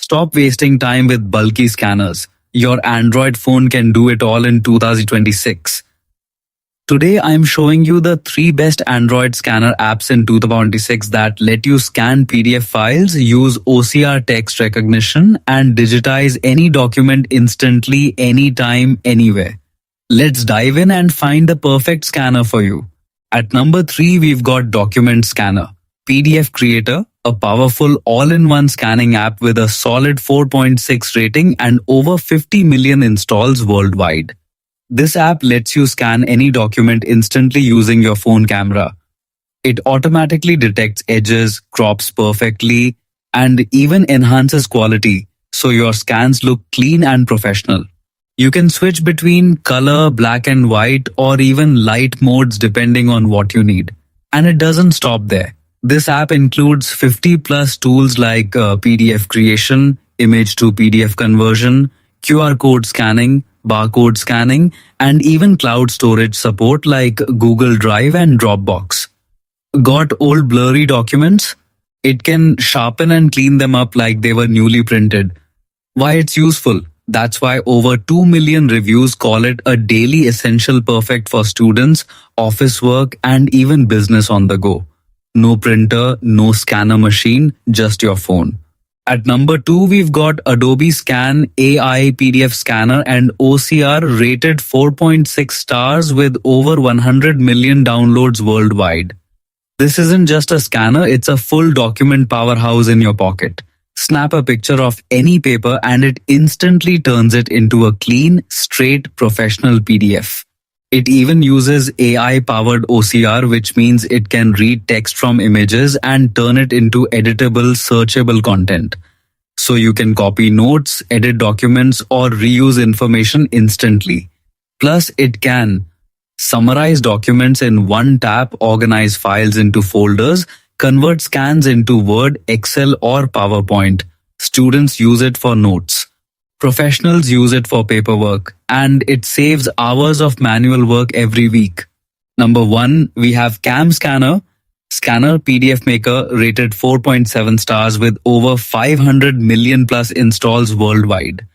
Stop wasting time with bulky scanners. Your Android phone can do it all in 2026. Today I'm showing you the 3 best Android scanner apps in 2026 that let you scan PDF files, use OCR text recognition, and digitize any document instantly, anytime, anywhere. Let's dive in and find the perfect scanner for you. At number 3, we've got Document Scanner, PDF Creator, a powerful all-in-one scanning app with a solid 4.6 rating and over 50 million installs worldwide. This app lets you scan any document instantly using your phone camera. It automatically detects edges, crops perfectly, and even enhances quality, so your scans look clean and professional. You can switch between color, black and white, or even light modes depending on what you need. And it doesn't stop there. This app includes 50 plus tools like PDF creation, image to PDF conversion, QR code scanning, barcode scanning, and even cloud storage support like Google Drive and Dropbox. Got old blurry documents? It can sharpen and clean them up like they were newly printed. Why it's useful? That's why over 2 million reviews call it a daily essential, perfect for students, office work, and even business on the go. No printer, no scanner machine, just your phone. At number 2, we've got Adobe Scan AI PDF Scanner and OCR rated 4.6 stars with over 100 million downloads worldwide. This isn't just a scanner, it's a full document powerhouse in your pocket. Snap a picture of any paper and it instantly turns it into a clean, straight, professional PDF. It even uses AI-powered OCR, which means it can read text from images and turn it into editable, searchable content. So you can copy notes, edit documents, or reuse information instantly. Plus, it can summarize documents in one tap, organize files into folders, convert scans into Word, Excel, or PowerPoint. Students use it for notes. Professionals use it for paperwork, and it saves hours of manual work every week. Number 1, we have CamScanner PDF Maker rated 4.7 stars with over 500 million plus installs worldwide.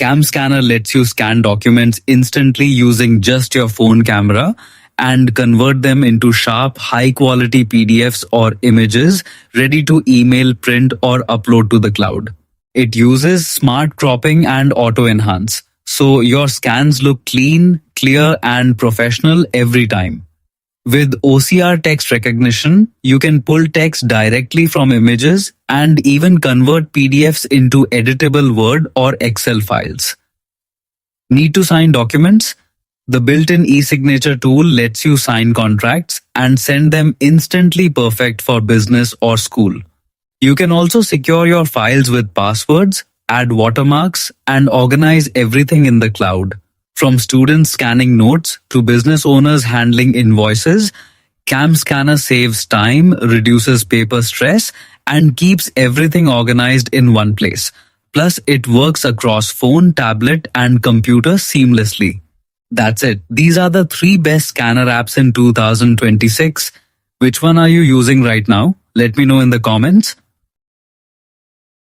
CamScanner lets you scan documents instantly using just your phone camera and convert them into sharp, high-quality PDFs or images ready to email, print, or upload to the cloud. It uses smart cropping and auto-enhance, so your scans look clean, clear, and professional every time. With OCR text recognition, you can pull text directly from images and even convert PDFs into editable Word or Excel files. Need to sign documents? The built-in e-signature tool lets you sign contracts and send them instantly, perfect for business or school. You can also secure your files with passwords, add watermarks, and organize everything in the cloud. From students scanning notes to business owners handling invoices, CamScanner saves time, reduces paper stress, and keeps everything organized in one place. Plus, it works across phone, tablet, and computer seamlessly. That's it. These are the 3 best scanner apps in 2026. Which one are you using right now? Let me know in the comments.